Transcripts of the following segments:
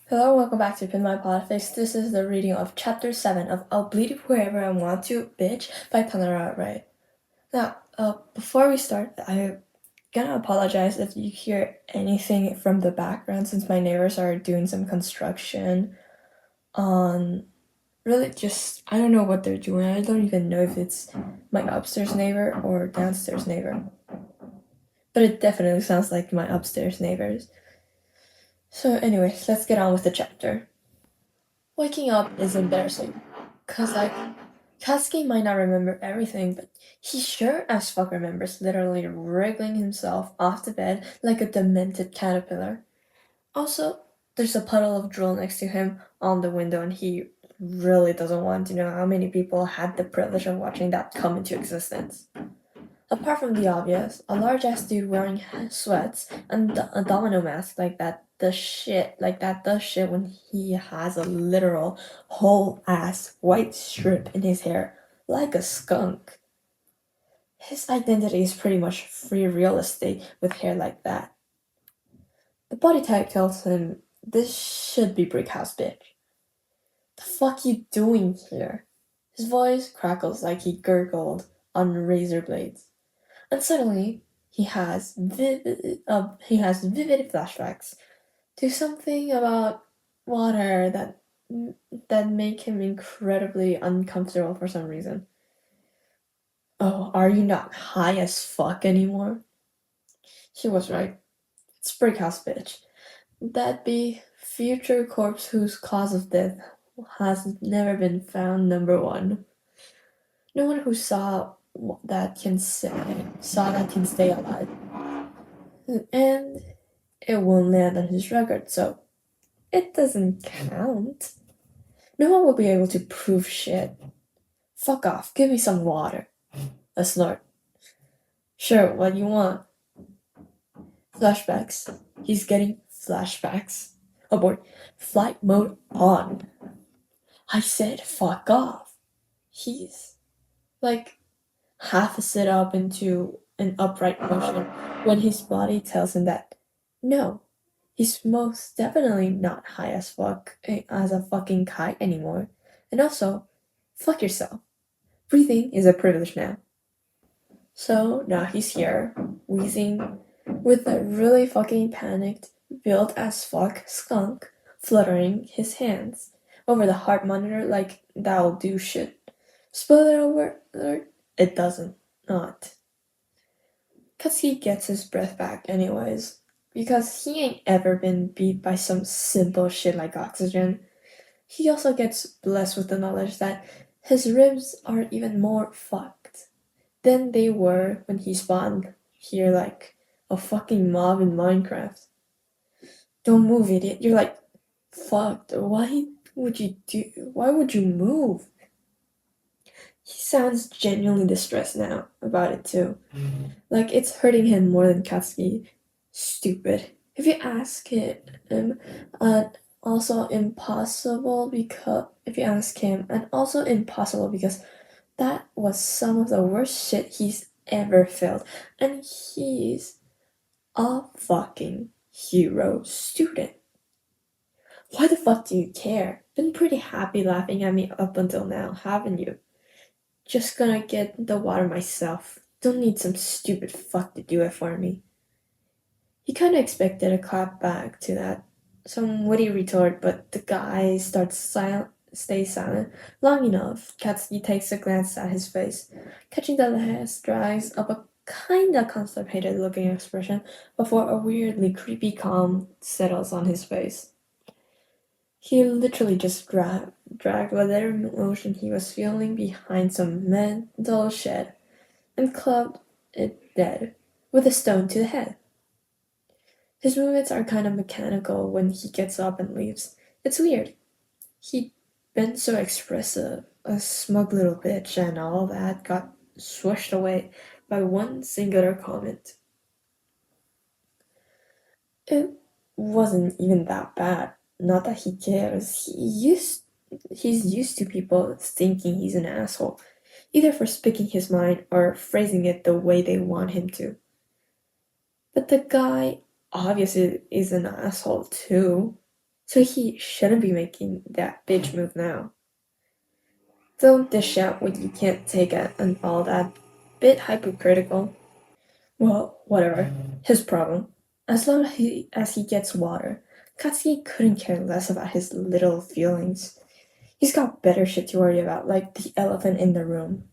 Hello, welcome back to Pin My Podfic. This is the reading of Chapter 7 of I'll Bleed You Wherever I Want to, Bitch by TanaraRay. Now, before we start, I'm gonna apologize if you hear anything from the background since my neighbors are doing some construction on really just, I don't know what they're doing. I don't even know if it's my upstairs neighbor or downstairs neighbor. But it definitely sounds like my upstairs neighbors. So anyway, let's get on with the chapter. Waking up is embarrassing, cause Katsuki might not remember everything, but he sure as fuck remembers literally wriggling himself off the bed like a demented caterpillar. Also, there's a puddle of drool next to him on the window, and he really doesn't want to know how many people had the privilege of watching that come into existence. Apart from the obvious, a large ass dude wearing sweats and a domino mask like that does shit when he has a literal whole ass white strip in his hair like a skunk. His identity is pretty much free real estate with hair like that. The body type tells him this should be brick house bitch. The fuck you doing here? His voice crackles like he gurgled on razor blades. And suddenly, he has vivid flashbacks to something about water that make him incredibly uncomfortable for some reason. Oh, are you not high as fuck anymore? He was right. It's Brickhouse bitch. That be future corpse whose cause of death has never been found, number one. No one who saw that can stay alive. And it won't land on his record, so it doesn't count. No one will be able to prove shit. Fuck off, give me some water. A snort. Sure, what you want? Flashbacks. He's getting flashbacks. Abort. Flight mode on. I said fuck off. He's like half a sit up into an upright motion when his body tells him that no, he's most definitely not high as fuck as a fucking kite anymore. And also, fuck yourself. Breathing is a privilege now. So now he's here, wheezing, with a really fucking panicked, built as fuck skunk fluttering his hands over the heart monitor like that'll do shit. Spoiler alert, it doesn't. Not. Katsuki gets his breath back anyways, because he ain't ever been beat by some simple shit like oxygen. He also gets blessed with the knowledge that his ribs are even more fucked than they were when he spawned here like a fucking mob in Minecraft. Don't move, idiot. You're like fucked. Why would you move? He sounds genuinely distressed now about it too. Like it's hurting him more than Katsuki. Stupid. If you ask him, also impossible because that was some of the worst shit he's ever felt, and he's a fucking hero student. Why the fuck do you care? Been pretty happy laughing at me up until now, haven't you? Just gonna get the water myself. Don't need some stupid fuck to do it for me. He kinda expected a clap back to that, some witty retort, but the guy stays silent long enough. Katsuki takes a glance at his face, catching the last drags of a kinda constipated looking expression before a weirdly creepy calm settles on his face. He literally just dragged whatever emotion he was feeling behind some mental shed and clubbed it dead with a stone to the head. His movements are kind of mechanical when he gets up and leaves. It's weird. He'd been so expressive, a smug little bitch, and all that got swished away by one singular comment. It wasn't even that bad. Not that he cares. He's used to people thinking he's an asshole, either for speaking his mind or phrasing it the way they want him to. But the guy obviously is an asshole too. so he shouldn't be making that bitch move now. Don't dish out what you can't take and all that. Bit hypocritical. Well, whatever. His problem. As long as he gets water, Katsuki couldn't care less about his little feelings. He's got better shit to worry about, like the elephant in the room.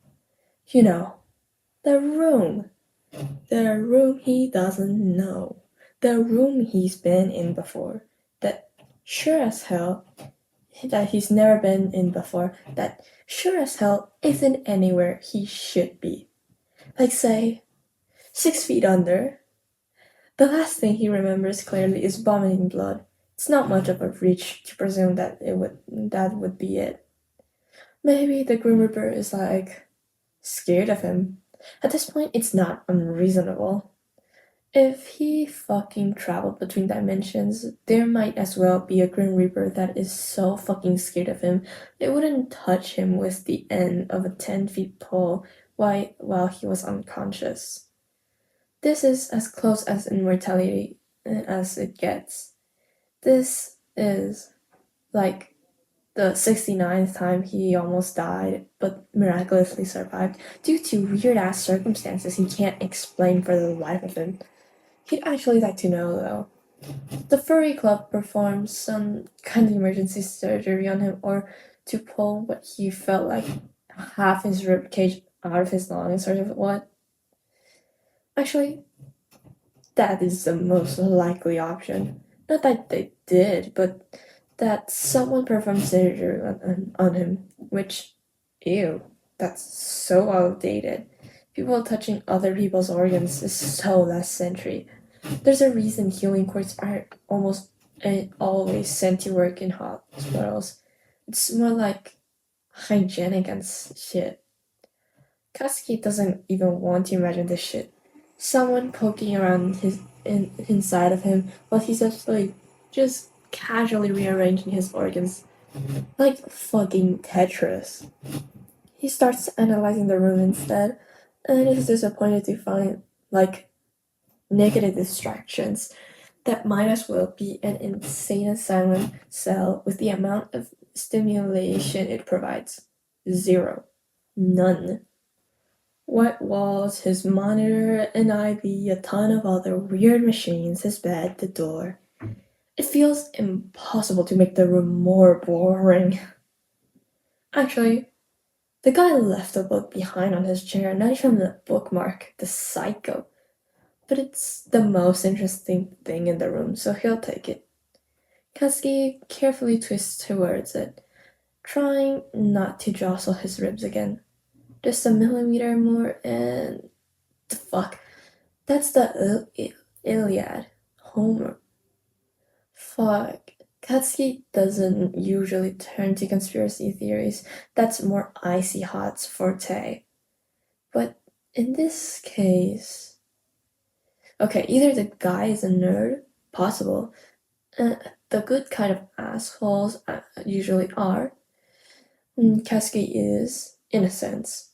You know, the room. The room he doesn't know. The room he's been in before. That sure as hell that he's never been in before. That sure as hell isn't anywhere he should be. Like, say, 6 feet under. The last thing he remembers clearly is vomiting blood. It's not much of a reach to presume that would be it. Maybe the Grim Reaper is like scared of him. At this point, it's not unreasonable. If he fucking traveled between dimensions, there might as well be a Grim Reaper that is so fucking scared of him it wouldn't touch him with the end of a 10-foot pole while he was unconscious. This is as close as immortality as it gets. This is like the 69th time he almost died, but miraculously survived due to weird-ass circumstances he can't explain for the life of him. He'd actually like to know, though. The furry club performed some kind of emergency surgery on him, or to pull what he felt like half his ribcage out of his lungs, or what? Actually, that is the most likely option. Not that they did, but that someone performed surgery on him, which, ew, that's so outdated. People touching other people's organs is so last century. There's a reason healing courts are almost always sent to work in hospitals. It's more like hygienic and shit. Katsuki doesn't even want to imagine this shit. Someone poking around inside of him while he's just casually rearranging his organs. Like fucking Tetris. He starts analyzing the room instead, and is disappointed to find, like, negative distractions that might as well be an insane asylum cell with the amount of stimulation it provides. Zero. None. White walls, his monitor, an IV, a ton of other weird machines, his bed, the door. It feels impossible to make the room more boring. Actually, the guy left a book behind on his chair, not even a bookmark, the psycho. But it's the most interesting thing in the room, so he'll take it. Katsuki carefully twists towards it, trying not to jostle his ribs again. Just a millimeter more, and the fuck. That's the Iliad. Homer. Fuck. Katsuki doesn't usually turn to conspiracy theories. That's more icy hot's forte. But in this case... Okay, either the guy is a nerd, possible. The good kind of assholes usually are. Katsuki is, in a sense.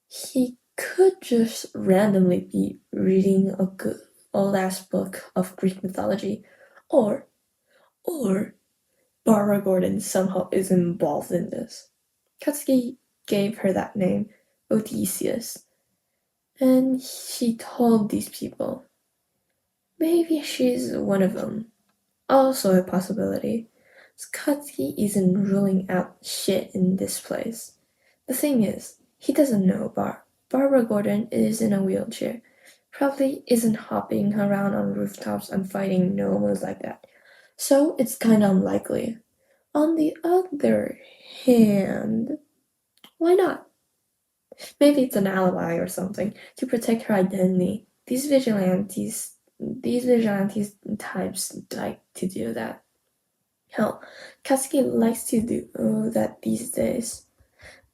He could just randomly be reading a good old-ass book of Greek mythology, or Barbara Gordon somehow is involved in this. Katsuki gave her that name, Odysseus, and she told these people. Maybe she's one of them. Also a possibility. Katsuki isn't ruling out shit in this place. The thing is, he doesn't know Barbara Gordon is in a wheelchair. Probably isn't hopping around on rooftops and fighting gnomes like that. So it's kinda unlikely. On the other hand, why not? Maybe it's an alibi or something to protect her identity. These vigilantes types like to do that. Hell, Katsuki likes to do that these days.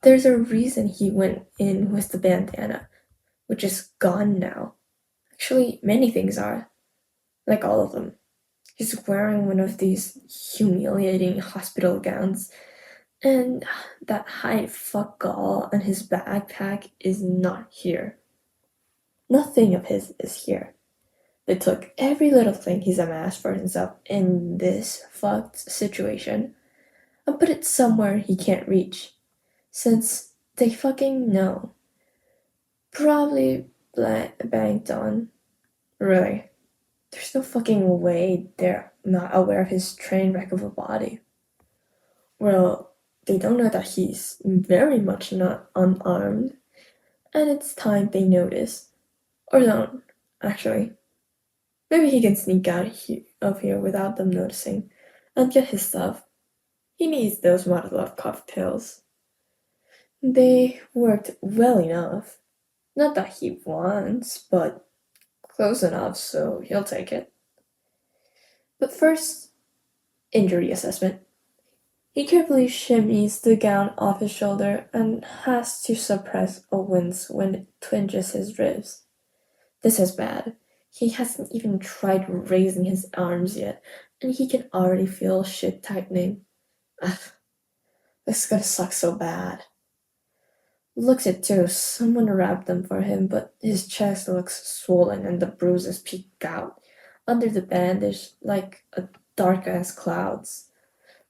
There's a reason he went in with the bandana, which is gone now. Actually, many things are. Like all of them. He's wearing one of these humiliating hospital gowns, and that hide fuck all on his backpack is not here. Nothing of his is here. They took every little thing he's amassed for himself in this fucked situation and put it somewhere he can't reach, since they fucking know. Probably banked on. Really. There's no fucking way they're not aware of his train wreck of a body. Well, they don't know that he's very much not unarmed, and it's time they notice. Or don't, actually. Maybe he can sneak out of here without them noticing and get his stuff. He needs those Molotov cocktails. They worked well enough. Not that he wants, but close enough so he'll take it. But first, injury assessment. He carefully shimmies the gown off his shoulder and has to suppress a wince when it twinges his ribs. This is bad. He hasn't even tried raising his arms yet, and he can already feel shit tightening. Ugh, this is gonna suck so bad. Looks it too, someone wrapped them for him, but his chest looks swollen and the bruises peek out under the bandage like a dark ass clouds.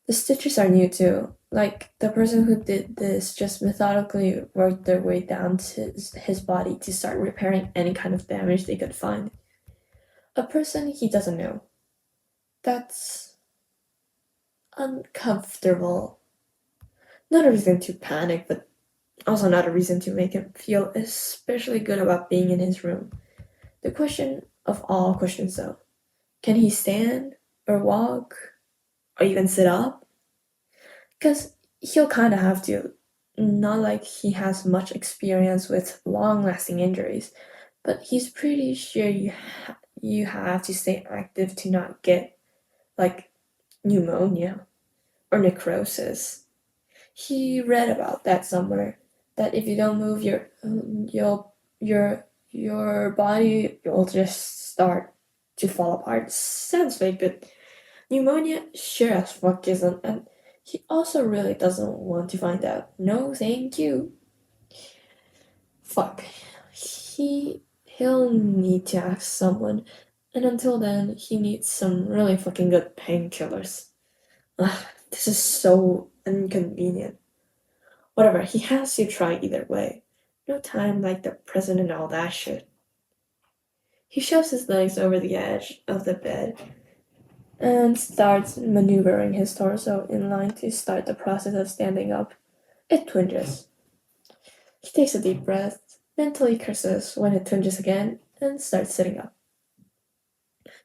The stitches are new too, like the person who did this just methodically worked their way down to his body to start repairing any kind of damage they could find. A person he doesn't know. That's uncomfortable. Not a reason to panic, but also not a reason to make him feel especially good about being in his room. The question of all questions though, can he stand or walk or even sit up? Because he'll kind of have to. Not like he has much experience with long-lasting injuries, but he's pretty sure you have to stay active to not get, like, pneumonia or necrosis. He read about that somewhere, that if you don't move your body will just start to fall apart. Sounds fake, but pneumonia sure as fuck isn't, and he also really doesn't want to find out. No, thank you. Fuck. He'll need to ask someone, and until then, he needs some really fucking good painkillers. Ugh, this is so inconvenient. Whatever, he has to try either way. No time like the present and all that shit. He shoves his legs over the edge of the bed and starts maneuvering his torso in line to start the process of standing up. It twinges. He takes a deep breath, mentally curses when it twinges again, and starts sitting up.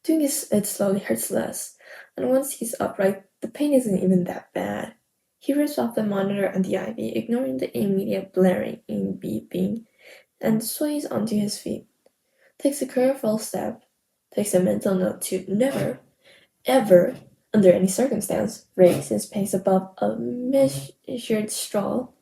Doing it slowly hurts less, and once he's upright, the pain isn't even that bad. He rips off the monitor and the IV, ignoring the immediate blaring and beeping, and sways onto his feet. Takes a careful step, takes a mental note to never, ever, under any circumstance, raise his pace above a measured stroll.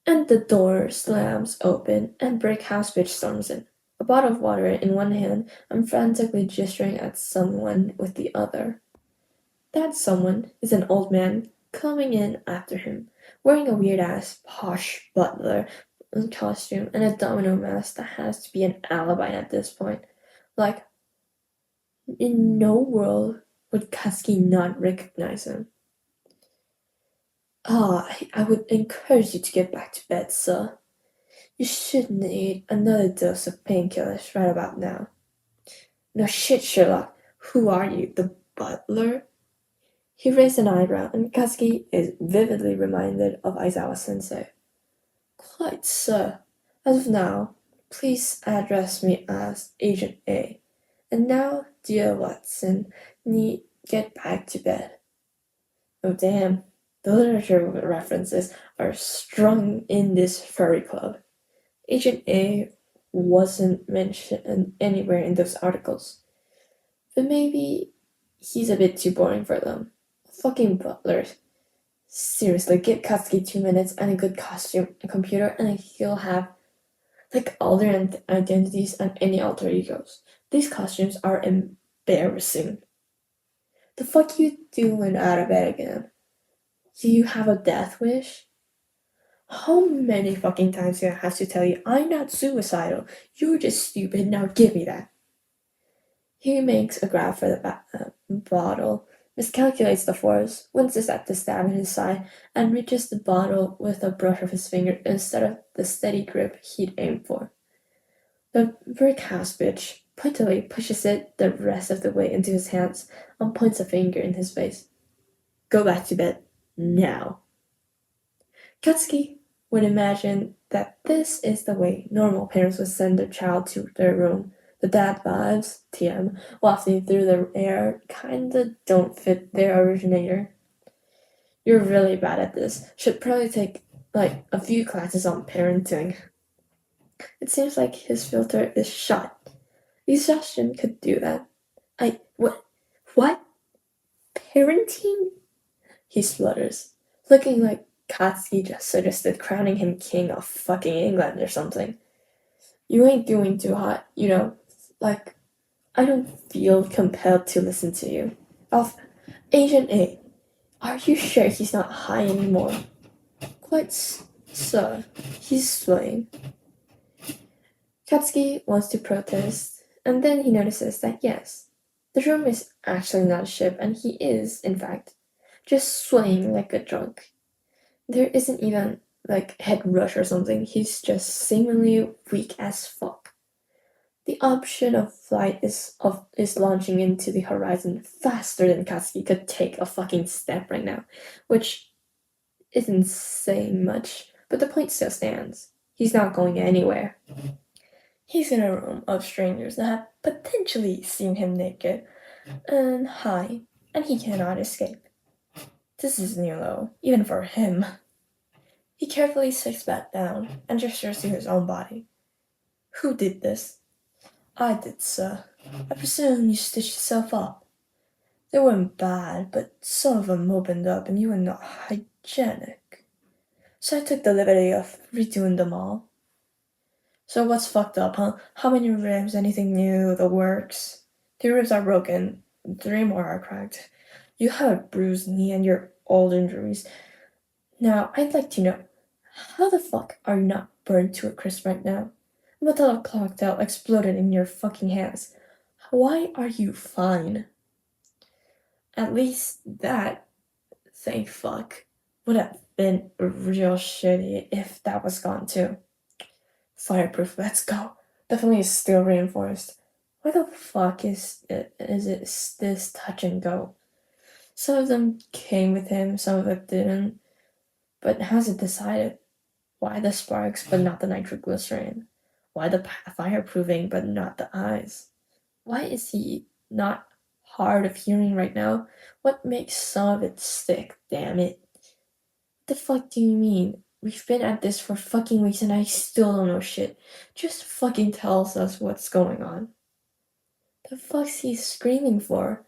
And the door slams open and Brick House Bitch storms in, a bottle of water in one hand and frantically gesturing at someone with the other. That someone is an old man coming in after him, wearing a weird-ass posh butler costume and a domino mask that has to be an alibi at this point. Like, in no world would Kasky not recognize him. I would encourage you to get back to bed, sir. You should need another dose of painkillers right about now. No shit, Sherlock. Who are you, the butler? He raised an eyebrow, and Katsuki is vividly reminded of Aizawa sensei. Quite, sir. As of now, please address me as Agent A. And now, dear Watson, need get back to bed. Oh damn, the literature references are strung in this furry club. Agent A wasn't mentioned anywhere in those articles. But maybe he's a bit too boring for them. Fucking butlers. Seriously, give Katsuki 2 minutes and a good costume and computer and he'll have like all their identities and any alter egos. These costumes are embarrassing. The fuck you doing out of bed again? Do you have a death wish? How many fucking times do I have to tell you I'm not suicidal? You're just stupid, now give me that. He makes a grab for the bottle, miscalculates the force, winces at the stab in his side, and reaches the bottle with a brush of his finger instead of the steady grip he'd aimed for. The brick house bitch pointedly pushes it the rest of the way into his hands and points a finger in his face. Go back to bed. Now. Katsuki would imagine that this is the way normal parents would send their child to their room. The dad vibes, TM, wafting through the air kinda don't fit their originator. You're really bad at this. Should probably take, like, a few classes on parenting. It seems like his filter is shot. Exhaustion could do that. What? Parenting? He splutters, looking like Katsuki just suggested crowning him king of fucking England or something. You ain't doing too hot, you know. Like, I don't feel compelled to listen to you. Agent A, are you sure he's not high anymore? Quite so. He's swaying. Katsuki wants to protest, and then he notices that yes, the room is actually not a ship, and he is, in fact, just swaying like a drunk. There isn't even, like, head rush or something, he's just seemingly weak as fuck. The option of flight is launching into the horizon faster than Katsuki could take a fucking step right now, which isn't saying much, but the point still stands. He's not going anywhere. He's in a room of strangers that have potentially seen him naked and high, and he cannot escape. This is new low, even for him. He carefully sits back down and gestures to his own body. Who did this? I did, sir. I presume you stitched yourself up. They weren't bad, but some of them opened up and you were not hygienic. So I took the liberty of redoing them all. So what's fucked up, huh? How many ribs? Anything new? The works? 2 ribs are broken. 3 more are cracked. You have a bruised knee and your old injuries. Now, I'd like to know, how the fuck are you not burned to a crisp right now? A bottle of cocktail exploded in your fucking hands. Why are you fine? At least that, thank fuck, would have been real shitty if that was gone too. Fireproof, let's go. Definitely is still reinforced. Why the fuck is this touch and go? Some of them came with him, some of it didn't. But how's it decided? Why the sparks but not the nitroglycerin? Why the fireproofing but not the eyes? Why is he not hard of hearing right now? What makes some of it stick, damn it? What the fuck do you mean? We've been at this for fucking weeks and I still don't know shit. Just fucking tells us what's going on. The fuck's he screaming for?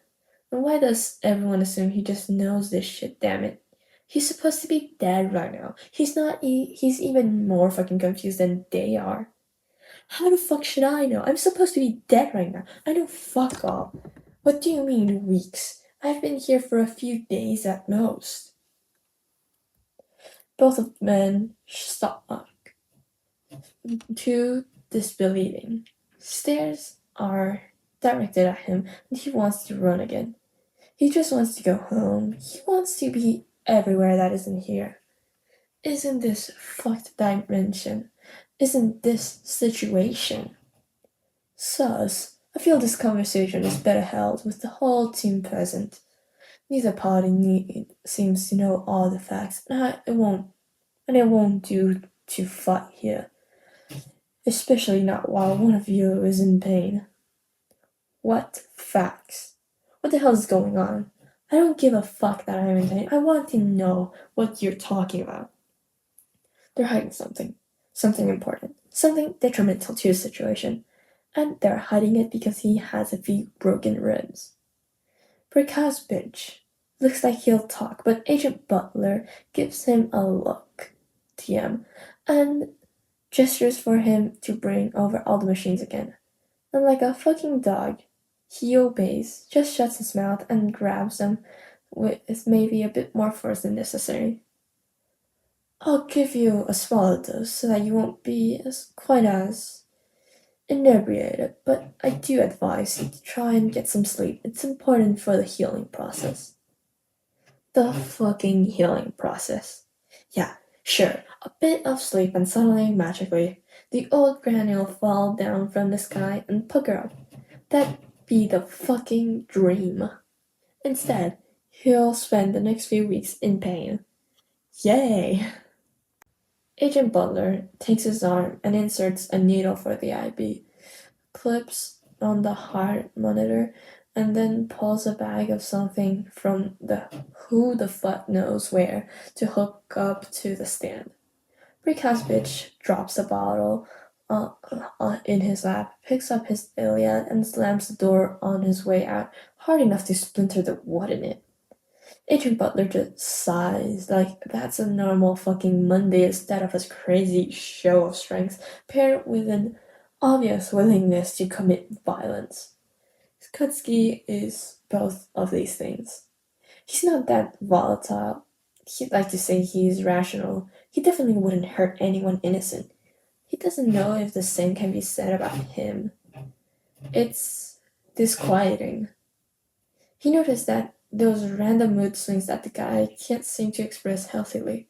And why does everyone assume he just knows this shit, damn it? He's supposed to be dead right now. He's not. He's even more fucking confused than they are. How the fuck should I know? I'm supposed to be dead right now. I know fuck all. What do you mean, weeks? I've been here for a few days at most. Both of the men stop, too disbelieving. Stares are directed at him, and he wants to run again. He just wants to go home. He wants to be everywhere that isn't here. Isn't this fucked dimension? Isn't this situation? Sus, I feel this conversation is better held with the whole team present. Neither party seems to know all the facts, and it won't do to fight here. Especially not while one of you is in pain. What facts? What the hell is going on? I don't give a fuck that I'm in pain. I want to know what you're talking about. They're hiding something. Something important. Something detrimental to his situation. And they're hiding it because he has a few broken ribs. Brickhouse bitch. Looks like he'll talk, but Agent Butler gives him a look, TM, and gestures for him to bring over all the machines again. And like a fucking dog, he obeys, just shuts his mouth and grabs them with maybe a bit more force than necessary. I'll give you a smaller dose so that you won't be quite as inebriated, but I do advise you to try and get some sleep. It's important for the healing process. The fucking healing process. Yeah, sure, a bit of sleep and suddenly, magically, the old granny will fall down from the sky and pucker up. That'd be the fucking dream. Instead, he'll spend the next few weeks in pain. Yay! Agent Butler takes his arm and inserts a needle for the IV, clips on the heart monitor, and then pulls a bag of something from the who the fuck knows where to hook up to the stand. Precast bitch drops the bottle in his lap, picks up his Iliad, and slams the door on his way out, hard enough to splinter the wood in it. Agent Butler just sighs, like that's a normal fucking Monday instead of a crazy show of strength paired with an obvious willingness to commit violence. Kutsky is both of these things. He's not that volatile. He'd like to say he's rational. He definitely wouldn't hurt anyone innocent. He doesn't know if the same can be said about him. It's disquieting. He noticed that those random mood swings that the guy can't seem to express healthily.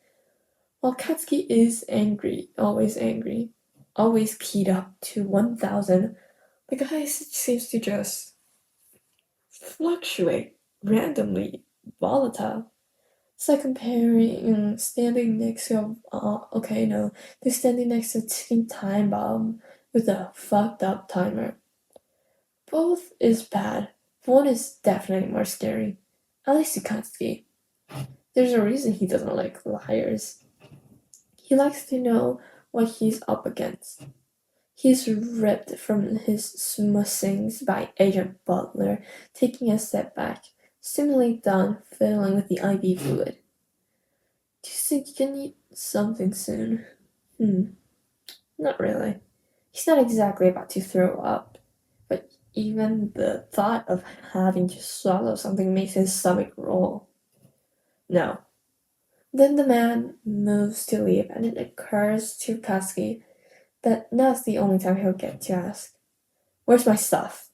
While Katsuki is angry, always keyed up to 1000, the guy seems to just fluctuate, randomly volatile. It's like comparing standing next to to standing next to a ticking time bomb with a fucked up timer. Both is bad. One is definitely more scary. At least to Katsuki. There's a reason he doesn't like liars. He likes to know what he's up against. He's ripped from his smussings by Agent Butler, taking a step back, seemingly done fiddling with the IV fluid. Do you think you can eat something soon? Not really. He's not exactly about to throw up, but even the thought of having to swallow something makes his stomach roll. No. Then the man moves to leave, and it occurs to Katsuki that now's the only time he'll get to ask, "Where's my stuff?"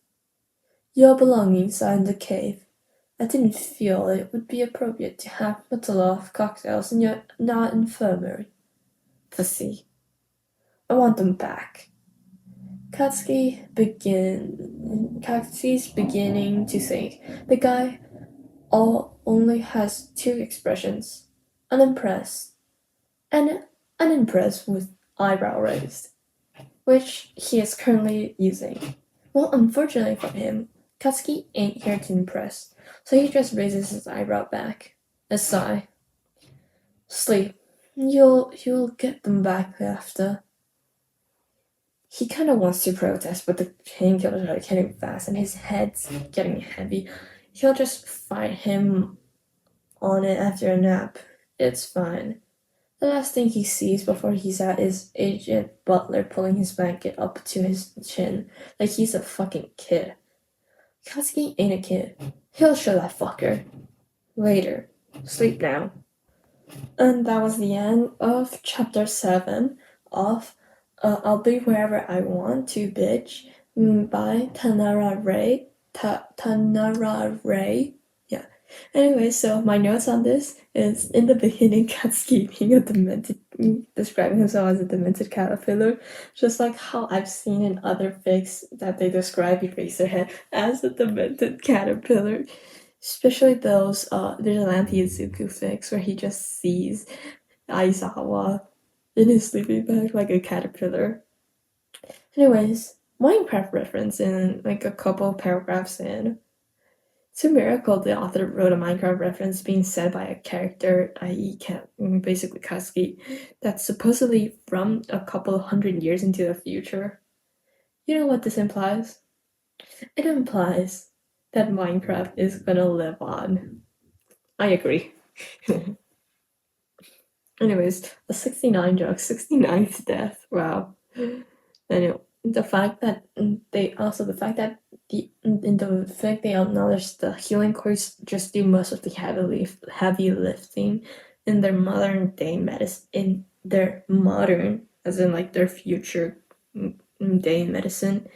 "Your belongings are in the cave. I didn't feel it would be appropriate to have Mutaloff cocktails in your infirmary." "Pussy. I want them back." Katsuki's beginning to think. The guy only has two expressions: unimpressed and unimpressed with eyebrow raised, which he is currently using. Well, unfortunately for him, Katsuki ain't here to impress, so he just raises his eyebrow back. A sigh. "Sleep. You'll get them back after." He kind of wants to protest, but the painkillers are getting fast and his head's getting heavy. He'll just fight him on it after a nap. It's fine. The last thing he sees before he's out is Agent Butler pulling his blanket up to his chin like he's a fucking kid. Katsuki ain't a kid. He'll show that fucker. Later. Sleep now. And that was the end of chapter 7 of I'll Be Wherever I Want to, Bitch by TanaraRay. TanaraRay. Yeah. Anyway, so my notes on this is in the beginning, Katsuki being a describing himself as a demented caterpillar, just like how I've seen in other fics that they describe Eraserhead as a demented caterpillar. Especially those, there's an anti-Izuku fics where he just sees Aizawa in his sleeping bag like a caterpillar. Anyways, Minecraft reference in like a couple paragraphs in. It's a miracle the author wrote a Minecraft reference being said by a character, i.e. basically Katsuki, that's supposedly from a couple hundred years into the future. You know what this implies? It implies that Minecraft is gonna live on. I agree. Anyways, a 69 joke, 69th death. Wow. Anyway, the fact that in the fact they acknowledge the healing course just do most of the heavy lifting in their modern day medicine, in their modern, as in like their future day in medicine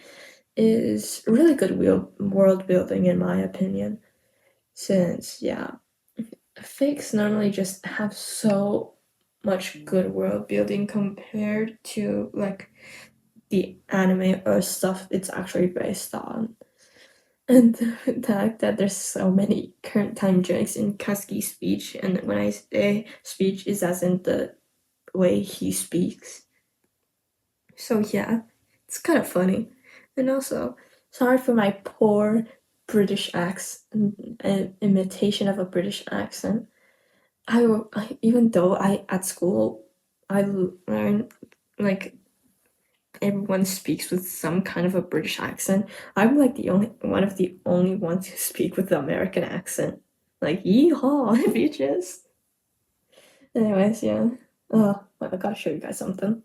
is really good world building, in my opinion. Since, yeah, fics normally just have so much good world building compared to like the anime or stuff it's actually based on. And the fact that there's so many current time jokes in Kazuki's speech, and when I say speech is as in the way he speaks. So yeah, it's kind of funny. And also, sorry for my poor British accent, imitation of a British accent. Even though at school I learned like everyone speaks with some kind of a British accent. I'm like one of the only ones who speak with the American accent. Like yeehaw, bitches. Anyways, yeah. I gotta show you guys something.